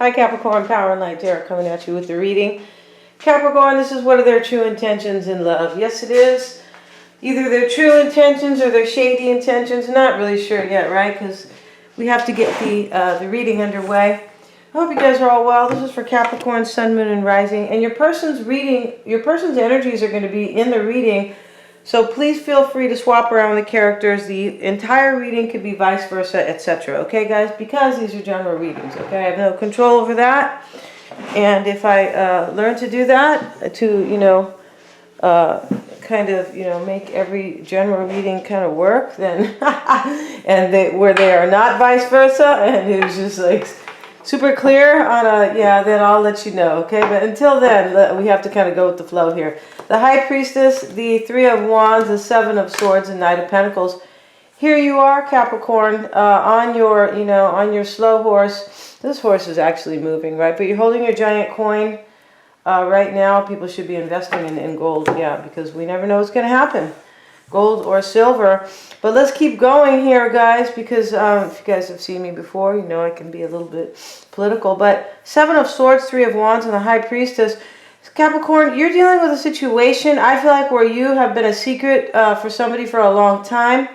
Hi Capricorn, Power and Light Tarot coming at you with the reading. Capricorn, this is what are their true intentions in love. Yes, it is. Either their true intentions or their shady intentions. Not really sure yet, right? Because we have to get the reading underway. I hope you guys are all well. This is for Capricorn, Sun, Moon, and Rising. And your person's reading, your person's energies are going to be in the reading. So please feel free to swap around the characters. The entire reading could be vice versa, etc. Okay, guys? Because these are general readings, okay? I have no control over that. And if I learn to do that, to, kind of, make every general reading kind of work, then, where they are not vice versa, and it was just like super clear on then I'll let you know, okay? But until then, we have to kind of go with the flow here. The High Priestess, the Three of Wands, the Seven of Swords, and Knight of Pentacles. Here you are, Capricorn, on your slow horse. This horse is actually moving, right? But you're holding your giant coin right now. People should be investing in gold, because we never know what's going to happen. Gold or silver. But let's keep going here, guys, because if you guys have seen me before, you know I can be a little bit political. But Seven of Swords, Three of Wands, and the High Priestess. Capricorn, you're dealing with a situation, I feel like, where you have been a secret for somebody for a long time.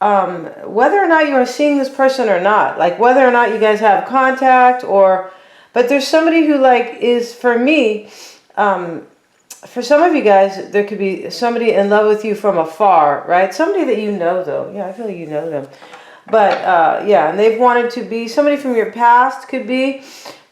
Whether or not you are seeing this person or not, like whether or not you guys have contact, but there's somebody who, like, is, for me, for some of you guys, there could be somebody in love with you from afar, right? Somebody that you know, though. Yeah, I feel like you know them. But, and they've wanted to be, somebody from your past could be.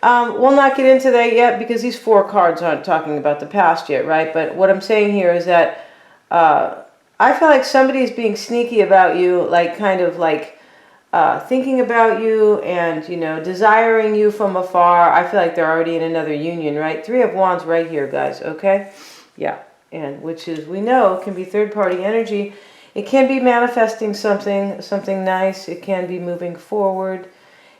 We'll not get into that yet because these four cards aren't talking about the past yet, right? But what I'm saying here is that I feel like somebody's being sneaky about you, like kind of like thinking about you and, desiring you from afar. I feel like they're already in another union, right? Three of Wands right here, guys, okay? Yeah, and which is, we know, can be third-party energy. It can be manifesting something nice. It can be moving forward.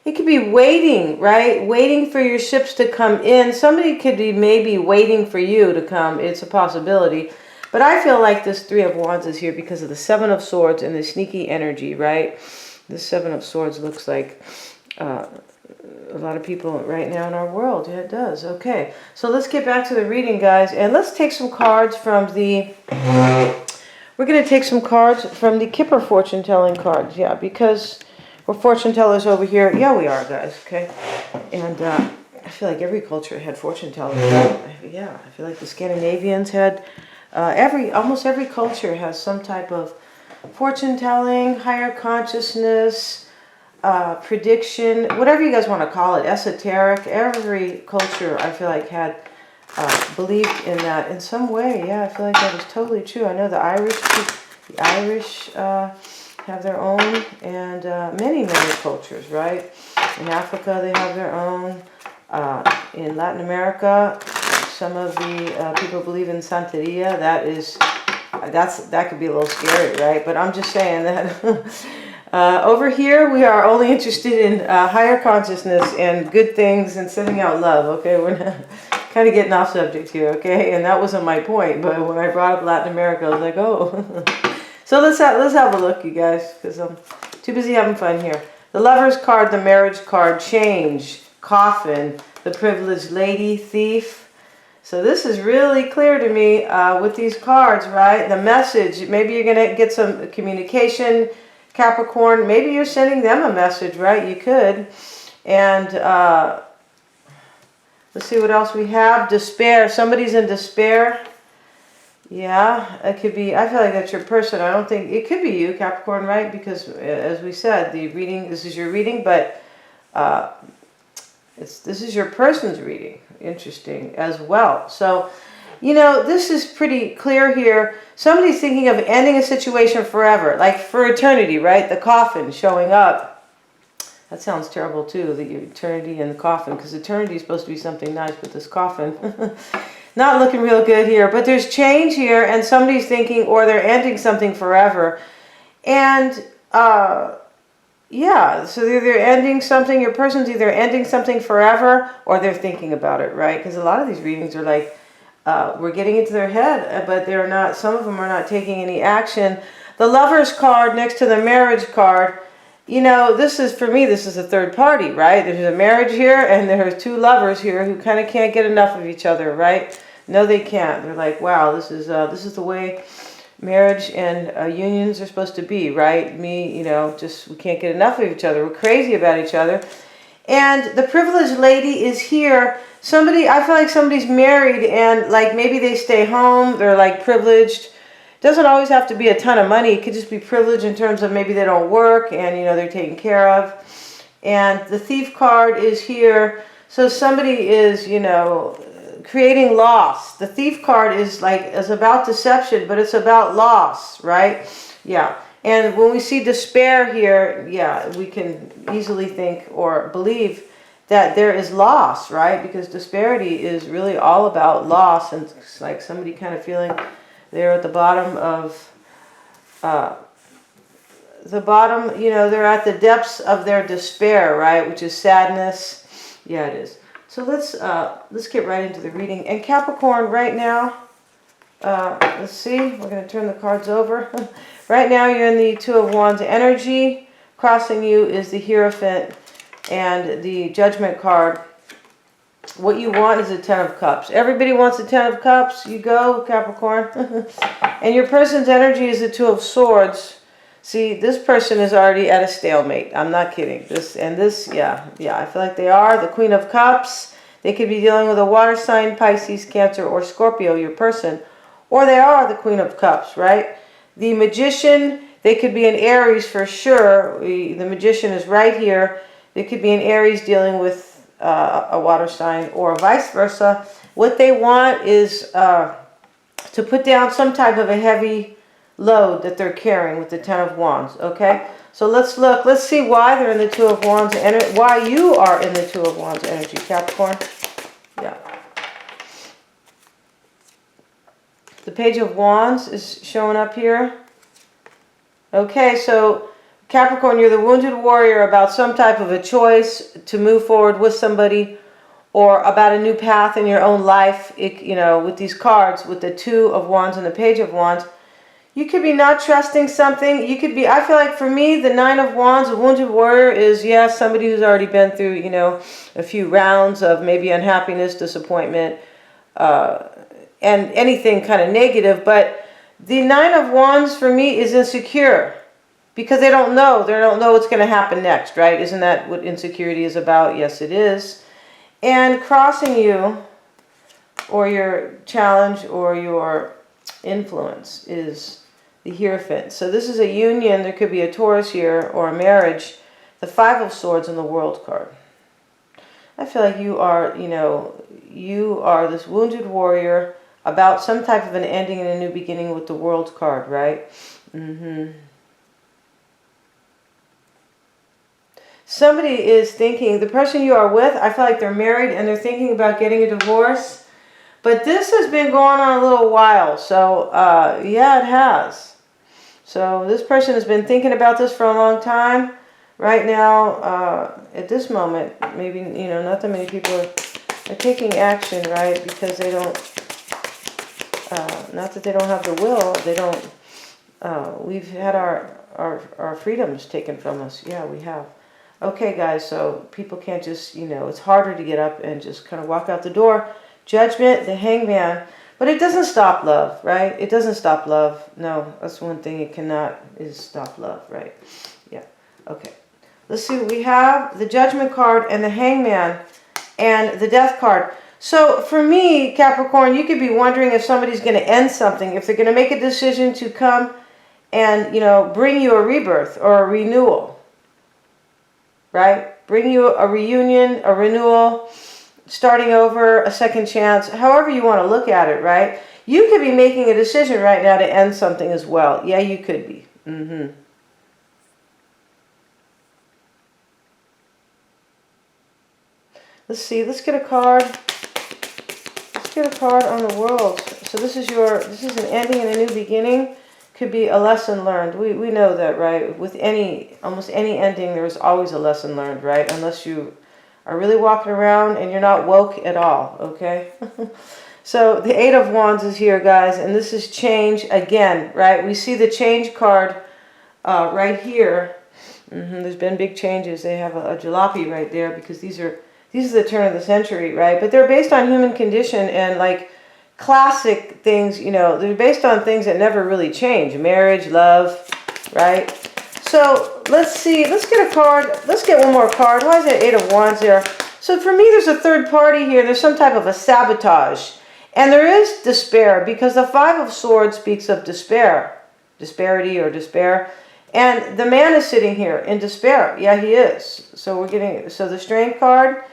It could be waiting, right? Waiting for your ships to come in. Somebody could be maybe waiting for you to come. It's a possibility. But I feel like this Three of Wands is here because of the Seven of Swords and the sneaky energy, right? The Seven of Swords looks like a lot of people right now in our world. Yeah, it does. Okay. So let's get back to the reading, guys. And let's take some cards from the... We're going to take some cards from the Kipper fortune-telling cards. Yeah, because... we're fortune tellers over here. Yeah, we are, guys. Okay, and I feel like every culture had fortune tellers. Right? Yeah, I feel like the Scandinavians had. Almost every culture has some type of fortune telling, higher consciousness, prediction, whatever you guys want to call it, esoteric. Every culture, I feel like, had believed in that in some way. Yeah, I feel like that is totally true. I know the Irish. Have their own, and many cultures, right? In Africa, they have their own. In Latin America, some of the people believe in Santeria. That could be a little scary, right? But I'm just saying that over here, we are only interested in higher consciousness and good things and sending out love, okay? We're not kind of getting off subject here, okay? And that wasn't my point, but when I brought up Latin America, I was like, oh... So let's have a look, you guys, because I'm too busy having fun here. The Lover's card, the Marriage card, Change, Coffin, the Privileged Lady, Thief. So this is really clear to me with these cards, right? The message, maybe you're going to get some communication, Capricorn. Maybe you're sending them a message, right? You could. And let's see what else we have. Despair. Somebody's in despair. Yeah, it could be. I feel like that's your person. I don't think it could be you, Capricorn, right? Because as we said, this is your reading, but this is your person's reading. Interesting as well. So, this is pretty clear here. Somebody's thinking of ending a situation forever, like for eternity, right? The coffin showing up. That sounds terrible too, the eternity and the coffin, because eternity is supposed to be something nice, but this coffin. Not looking real good here, but there's change here, and somebody's thinking, or they're ending something forever. And, so they're ending something, your person's either ending something forever, or they're thinking about it, right? Because a lot of these readings are like, we're getting into their head, but they're not, some of them are not taking any action. The Lover's card next to the Marriage card you know, this is, for me, this is a third party, right? There's a marriage here, and there's two lovers here who kind of can't get enough of each other, right? No, they can't. They're like, wow, this is the way marriage and unions are supposed to be, right? Me, you know, just, we can't get enough of each other. We're crazy about each other. And the privileged lady is here. Somebody, I feel like somebody's married and like maybe they stay home. They're like privileged. Doesn't always have to be a ton of money. It could just be privilege in terms of maybe they don't work and, you know, they're taken care of. And the thief card is here. So somebody is, you know, creating loss. The thief card is about deception, but it's about loss, right? Yeah. And when we see despair here, yeah, we can easily think or believe that there is loss, right? Because disparity is really all about loss. And it's like somebody kind of feeling they're at the bottom of, you know, they're at the depths of their despair, right? Which is sadness. Yeah, it is. So let's get right into the reading. And Capricorn, right now, let's see. We're going to turn the cards over. Right now, you're in the Two of Wands energy. Crossing you is the Hierophant and the Judgment card. What you want is a Ten of Cups. Everybody wants a Ten of Cups. You go, Capricorn. And your person's energy is the Two of Swords. See, this person is already at a stalemate. I'm not kidding. Yeah, I feel like they are. The Queen of Cups. They could be dealing with a water sign, Pisces, Cancer, or Scorpio, your person. Or they are the Queen of Cups, right? The Magician, they could be an Aries for sure. The Magician is right here. They could be an Aries dealing with a water sign or vice versa. What they want is to put down some type of a heavy load that they're carrying with the Ten of Wands, okay? So let's look. Let's see why they're in the Two of Wands energy, why you are in the Two of Wands energy, Capricorn. Yeah. The Page of Wands is showing up here. Okay, so Capricorn, you're the wounded warrior about some type of a choice to move forward with somebody or about a new path in your own life. You know, with these cards, with the Two of Wands and the Page of Wands, you could be not trusting something. You could be, I feel like for me, the Nine of Wands, a wounded warrior is, yes, somebody who's already been through, you know, a few rounds of maybe unhappiness, disappointment, and anything kind of negative. But the Nine of Wands for me is insecure because they don't know what's going to happen next, right? Isn't that what insecurity is about? Yes, it is. And crossing you, or your challenge or your influence, is the Hierophant. So this is a union. There could be a Taurus here or a marriage. The Five of Swords in the World card. I feel like you are, you know, you are this wounded warrior about some type of an ending and a new beginning with the World card, right? Somebody is thinking, the person you are with, I feel like they're married and they're thinking about getting a divorce. But this has been going on a little while. So, yeah, it has. So this person has been thinking about this for a long time. Right now, at this moment, maybe, you know, not that many people are taking action, right? Because they don't, not that they don't have the will, they don't, we've had our freedoms taken from us. Yeah, we have. Okay, guys, so people can't just, you know, it's harder to get up and just kind of walk out the door. Judgment, the Hangman. But it doesn't stop love, right? It doesn't stop love. No, that's one thing it cannot, is stop love, right? Yeah, okay. Let's see what we have. The Judgment card and the Hangman and the Death card. So for me, Capricorn, you could be wondering if somebody's going to end something, if they're going to make a decision to come and, you know, bring you a rebirth or a renewal, right? Bring you a reunion, a renewal, starting over, a second chance, however you want to look at it, right? You could be making a decision right now to end something as well. Yeah, you could be. Let's see, let's get a card. Let's get a card on the World. So this is an ending and a new beginning. Could be a lesson learned. We know that, right? With almost any ending, there's always a lesson learned, right? Unless you are really walking around and you're not woke at all, okay? So the Eight of Wands is here, guys, and this is change again, right? We see the change card right here. There's been big changes. They have a jalopy right there because these are the turn of the century, right? But they're based on human condition and like classic things, you know, they're based on things that never really change. Marriage, love, right? So let's see, let's get a card. Let's get one more card. Why is that 8 of Wands there? So for me, there's a third party here. There's some type of a sabotage. And there is despair because the 5 of Swords speaks of despair, disparity or despair. And the man is sitting here in despair. Yeah, he is. So we're getting, so the Strength card,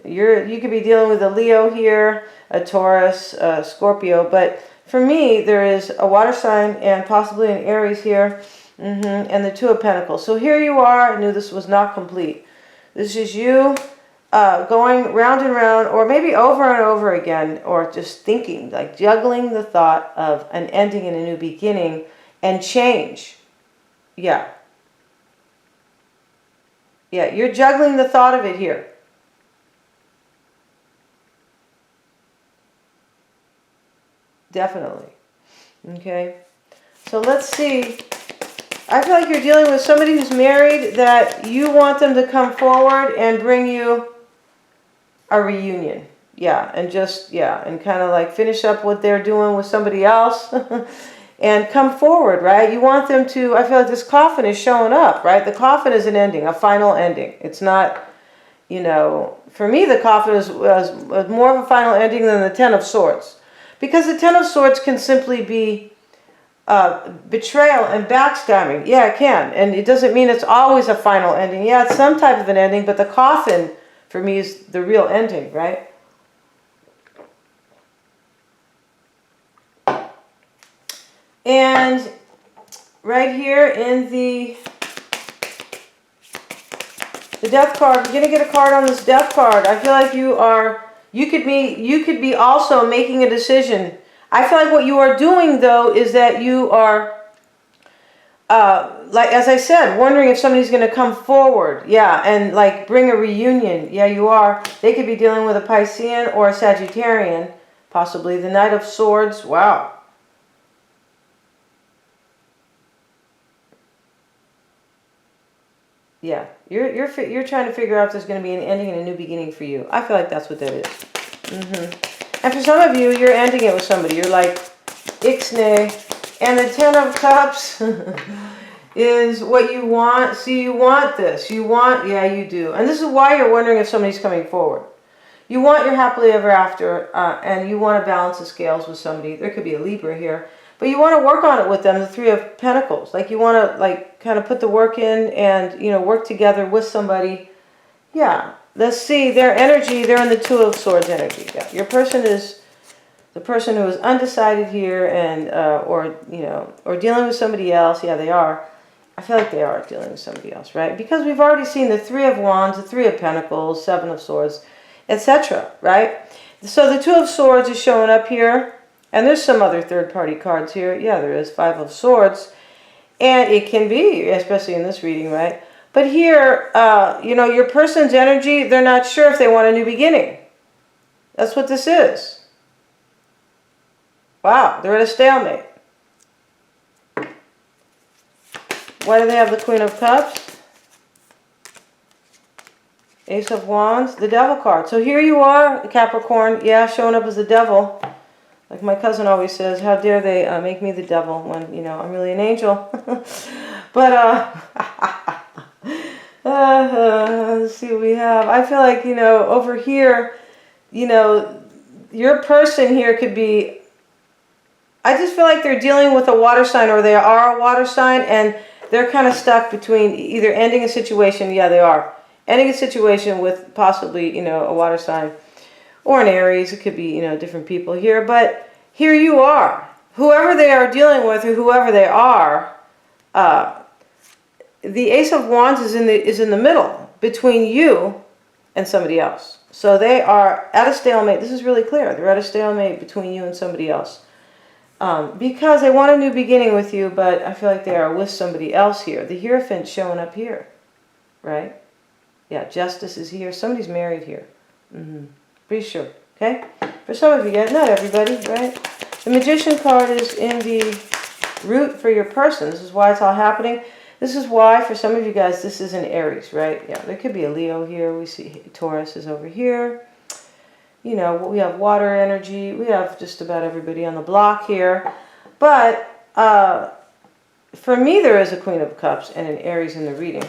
you could be dealing with a Leo here, a Taurus, a Scorpio. But for me, there is a water sign and possibly an Aries here. And the 2 of Pentacles. So here you are. I knew this was not complete. This is you going round and round, or maybe over and over again, or just thinking, like juggling the thought of an ending and a new beginning and change. Yeah. Yeah, you're juggling the thought of it here. Definitely. Okay. So let's see. I feel like you're dealing with somebody who's married that you want them to come forward and bring you a reunion. Yeah, and just, yeah, and kind of like finish up what they're doing with somebody else and come forward, right? You want them to, I feel like this coffin is showing up, right? The coffin is an ending, a final ending. It's not, you know, for me the coffin was more of a final ending than the 10 of Swords. Because the 10 of Swords can simply be betrayal and backstabbing. Yeah, it can. And it doesn't mean it's always a final ending. Yeah, it's some type of an ending, but the coffin for me is the real ending, right? And right here in the Death card, you're going to get a card on this Death card. I feel like you could be also making a decision. I feel like what you are doing, though, is that you are, like, as I said, wondering if somebody's going to come forward. Yeah, and, like, bring a reunion. Yeah, you are. They could be dealing with a Piscean or a Sagittarian, possibly. The Knight of Swords. Wow. Yeah, you're trying to figure out if there's going to be an ending and a new beginning for you. I feel like that's what that is. And for some of you, you're ending it with somebody. You're like, ixnay. And the 10 of Cups is what you want. See, you want this. You want, yeah, you do. And this is why you're wondering if somebody's coming forward. You want your happily ever after, and you want to balance the scales with somebody. There could be a Libra here. But you want to work on it with them, the 3 of Pentacles. Like, you want to, like, kind of put the work in and, you know, work together with somebody. Yeah. Let's see, their energy, they're in the 2 of Swords energy. Yeah. Your person is the person who is undecided here and, or, you know, or dealing with somebody else. Yeah, they are. I feel like they are dealing with somebody else, right? Because we've already seen the 3 of Wands, the 3 of Pentacles, 7 of Swords, etc., right? So the 2 of Swords is showing up here. And there's some other third-party cards here. Yeah, there is 5 of Swords. And it can be, especially in this reading, right? But here, you know, your person's energy, they're not sure if they want a new beginning. That's what this is. Wow, they're at a stalemate. Why do they have the Queen of Cups? Ace of Wands, the Devil card. So here you are, Capricorn, yeah, showing up as the devil. Like my cousin always says, how dare they make me the devil when, you know, I'm really an angel. But, let's see what we have. I feel like, you know, over here, you know, your person here could be, I just feel like they're dealing with a water sign, or they are a water sign, and they're kind of stuck between either ending a situation, yeah, they are, ending a situation with possibly, you know, a water sign, or an Aries. It could be, you know, different people here. But here you are. Whoever they are dealing with, or whoever they are, the Ace of Wands is in the middle between you and somebody else. So they are at a stalemate. This is really clear. They're at a stalemate between you and somebody else. Because they want a new beginning with you, but I feel like they are with somebody else here. The Hierophant showing up here, right? Yeah, Justice is here. Somebody's married here. Pretty sure, okay? For some of you guys, not everybody, right? The Magician card is in the root for your person. This is why it's all happening. This is why, for some of you guys, this is an Aries, right? Yeah, there could be a Leo here. We see Taurus is over here. You know, we have water energy. We have just about everybody on the block here. But for me, there is a Queen of Cups and an Aries in the reading.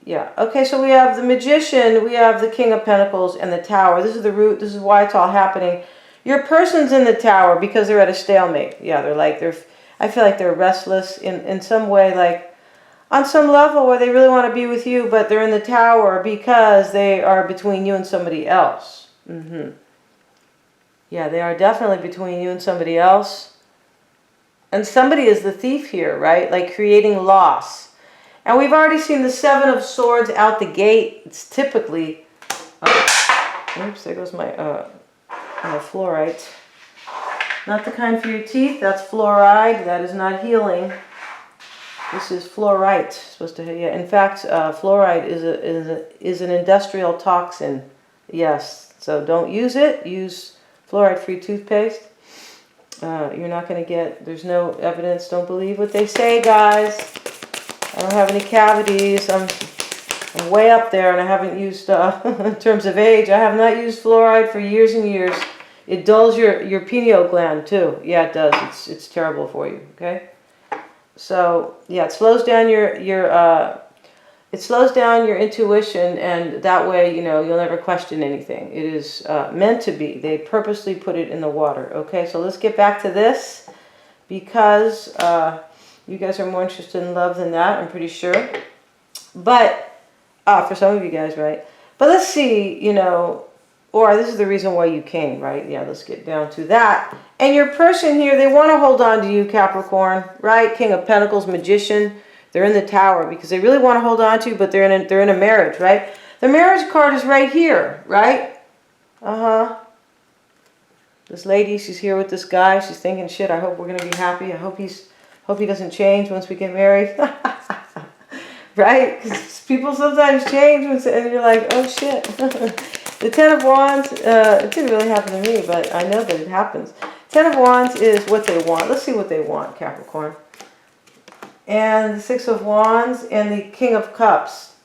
Yeah. Okay, so we have the Magician, we have the King of Pentacles, and the Tower. This is the root. This is why it's all happening. Your person's in the Tower because they're at a stalemate. Yeah, I feel like they're restless in some way, like on some level where they really want to be with you, but they're in the Tower because they are between you and somebody else. Yeah, they are definitely between you and somebody else. And somebody is the thief here, right? Like creating loss. And we've already seen the Seven of Swords out the gate. It's typically... oops, there goes my fluorite. Not the kind for your teeth. That's fluoride. That is not healing. This is fluorite. Supposed to, yeah. In fact, fluoride is an industrial toxin. Yes. So don't use it. Use fluoride-free toothpaste. You're not going to get, there's no evidence. Don't believe what they say, guys. I don't have any cavities. I'm way up there, and I haven't used, in terms of age, I have not used fluoride for years and years. It dulls your pineal gland, too. Yeah, it does. It's terrible for you, okay? So, yeah, it slows down your intuition, and that way, you know, you'll never question anything. It is meant to be. They purposely put it in the water. Okay, so let's get back to this, because you guys are more interested in love than that, I'm pretty sure. But, for some of you guys, right? But let's see, you know, or this is the reason why you came, right? Yeah, let's get down to that. And your person here, they want to hold on to you, Capricorn, right? King of Pentacles, Magician. They're in the Tower because they really want to hold on to you, but they're in a marriage, right? The marriage card is right here, right? This lady, she's here with this guy. She's thinking, shit, I hope we're going to be happy. I hope he doesn't change once we get married. Right? Because people sometimes change and you're like, oh, shit. The Ten of Wands, it didn't really happen to me, but I know that it happens. Ten of Wands is what they want. Let's see what they want, Capricorn. And the Six of Wands and the King of Cups.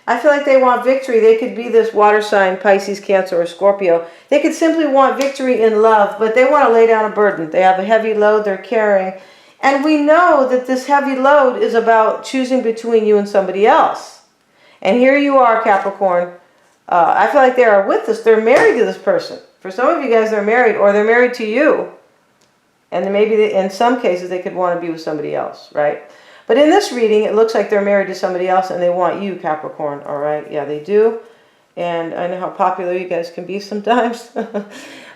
I feel like they want victory. They could be this water sign, Pisces, Cancer, or Scorpio. They could simply want victory in love, but they want to lay down a burden. They have a heavy load they're carrying. And we know that this heavy load is about choosing between you and somebody else. And here you are, Capricorn. I feel like they are with us. They're married to this person. For some of you guys, they're married, or they're married to you. And then maybe in some cases, they could want to be with somebody else, right? But in this reading, it looks like they're married to somebody else and they want you, Capricorn, all right? Yeah, they do. And I know how popular you guys can be sometimes.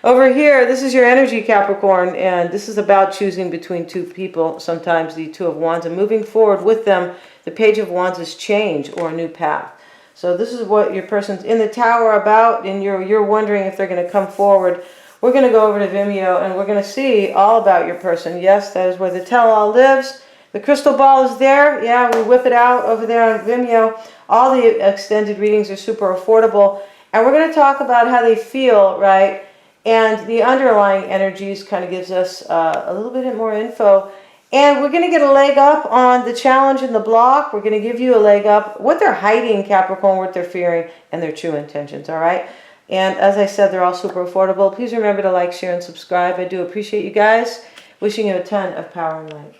Over here, this is your energy, Capricorn, and this is about choosing between two people, sometimes the Two of Wands, and moving forward with them. The Page of Wands is change or a new path. So this is what your person's in the Tower about, and you're wondering if they're going to come forward. We're going to go over to Vimeo, and we're going to see all about your person. Yes, that is where the tell-all lives. The crystal ball is there. Yeah, we whip it out over there on Vimeo. All the extended readings are super affordable. And we're going to talk about how they feel, right? And the underlying energies kind of gives us a little bit more info. And we're going to get a leg up on the challenge in the block. We're going to give you a leg up. What they're hiding, Capricorn, what they're fearing, and their true intentions, all right? And as I said, they're all super affordable. Please remember to like, share, and subscribe. I do appreciate you guys. Wishing you a ton of power and light.